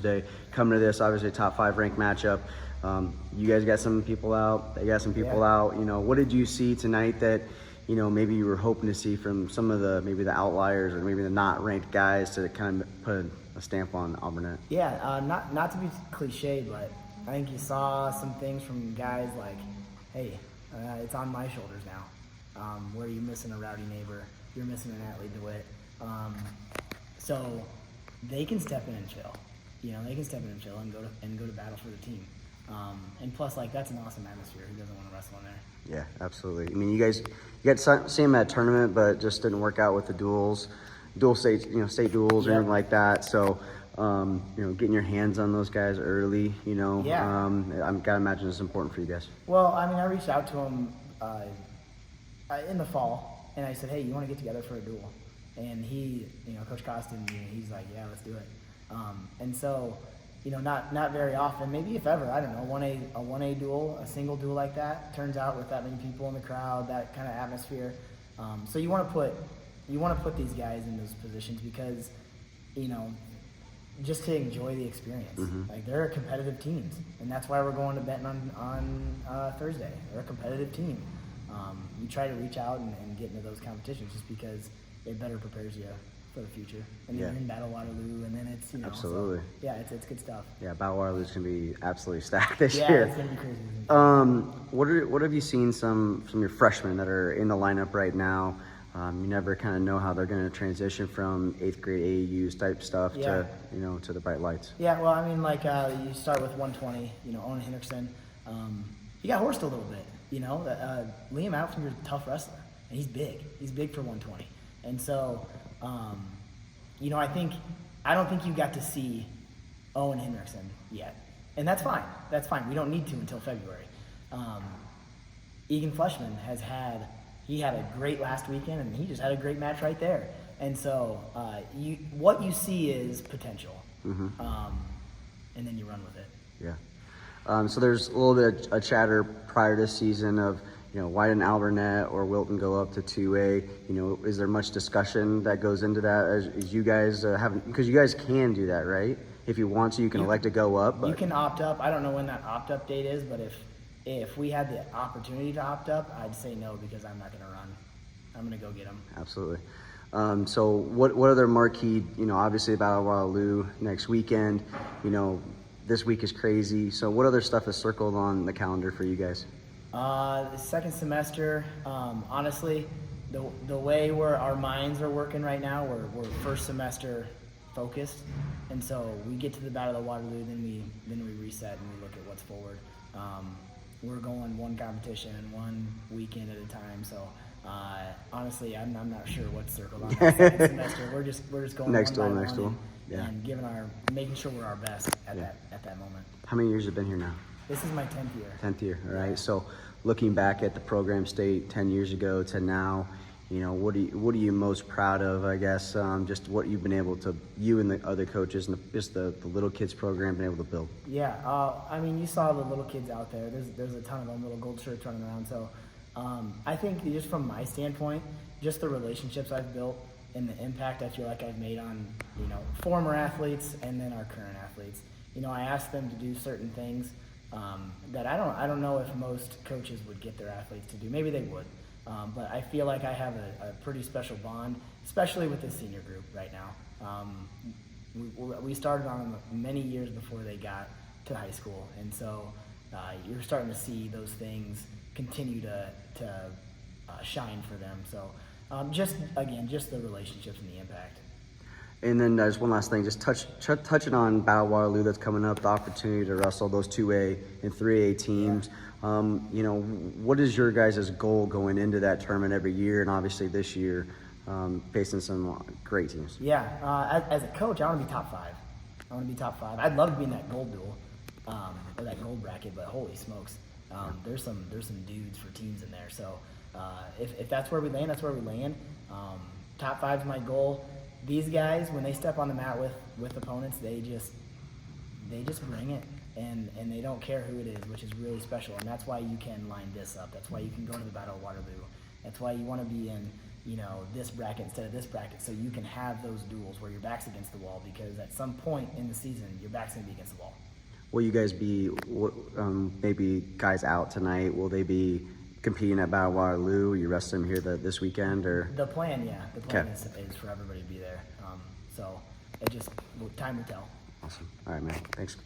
Day coming to this obviously top 5 ranked matchup. You guys got some people out, they got some people out. What did you see tonight that maybe you were hoping to see from some of the maybe the outliers or maybe the not ranked guys to kind of put a stamp on Alburnett? Not to be cliche, but I think you saw some things from guys like, hey, it's on my shoulders now. Where you're missing a rowdy neighbor, you're missing an athlete DeWitt. So they can step in and chill. They can step in and chill and go to battle for the team. And plus, that's an awesome atmosphere. Who doesn't want to wrestle in there? Yeah, absolutely. I mean, you got same at tournament, but just didn't work out with the dual state, state duels or anything like that. So, getting your hands on those guys early, I'm gotta imagine it's important for you guys. Well, I mean, I reached out to him in the fall, and I said, hey, you want to get together for a duel? And he, Coach Costin, he's like, yeah, let's do it. And so, not very often, maybe if ever, I don't know, a 1A duel, a single duel like that turns out with that many people in the crowd, that kind of atmosphere. So you want to put these guys in those positions because, just to enjoy the experience. Mm-hmm. They're competitive teams, and that's why we're going to Benton on Thursday. They're a competitive team. You try to reach out and get into those competitions just because it better prepares you for the future. And then you're in Battle Waterloo, and then it's, Absolutely. So, yeah, it's good stuff. Yeah, Battle Waterloo's going to be absolutely stacked this year. Yeah, it's going to be crazy. What have you seen from your freshmen that are in the lineup right now? You never kind of know how they're going to transition from 8th grade AAUs type stuff to, to the bright lights. Yeah, well, I mean, you start with 120, Owen Hendrickson. He got horsed a little bit, Liam Outfinger's a tough wrestler, and he's big. He's big for 120. And so, I don't think you got to see Owen Hendrickson yet. And that's fine. That's fine. We don't need to until February. Egan Fleshman he had a great last weekend, and he just had a great match right there. And so what you see is potential. Mm-hmm. And then you run with it. Yeah. So there's a little bit of a chatter prior to season of, why didn't Alburnett or Wilton go up to 2A? Is there much discussion that goes into that as you guys because you guys can do that, right? If you want to, you can elect to go up. But you can opt up. I don't know when that opt-up date is, but if we had the opportunity to opt up, I'd say no because I'm not going to run. I'm going to go get them. Absolutely. So what other marquee, obviously Battle Waterloo next weekend, this week is crazy. So what other stuff is circled on the calendar for you guys? The second semester, honestly, the way where our minds are working right now, we're first semester focused, and so we get to the Battle of Waterloo, then we reset and we look at what's forward. We're going one competition and one weekend at a time, so honestly, I'm not sure what's circled on that second semester. We're just going next duel, and making sure we're our best at that moment. How many years have you been here now? This is my 10th year. 10th year, all right. So looking back at the program state 10 years ago to now, what are you most proud of, I guess, just what you've been able to, you and the other coaches and just the little kids program been able to build? Yeah, I mean, you saw the little kids out there. There's a ton of them, little gold shirts running around. So I think just from my standpoint, just the relationships I've built and the impact I feel like I've made on, former athletes and then our current athletes. I asked them to do certain things that I don't know if most coaches would get their athletes to do. Maybe they would, but I feel like I have a pretty special bond, especially with the senior group right now. We started on them many years before they got to high school, and so you're starting to see those things continue to shine for them. So just the relationships and the impact. And then just one last thing, just touching on Battle Waterloo that's coming up, the opportunity to wrestle those 2A and 3A teams. What is your guys' goal going into that tournament every year, and obviously this year facing some great teams? Yeah, as a coach, I want to be top 5. I'd love to be in that gold duel or that gold bracket, but holy smokes, there's some dudes for teams in there. So if that's where we land, that's where we land. Top 5 is my goal. These guys, when they step on the mat with opponents, they just bring it, and they don't care who it is, which is really special. And that's why you can line this up. That's why you can go to the Battle of Waterloo. That's why you want to be in this bracket instead of this bracket, so you can have those duels where your back's against the wall, because at some point in the season, your back's going to be against the wall. Will you guys be maybe guys out tonight? Will they be competing at Battle Waterloo? You rest them here this weekend, or the plan? Yeah, the plan is for everybody to be there. So it just time will tell. Awesome. All right, man. Thanks.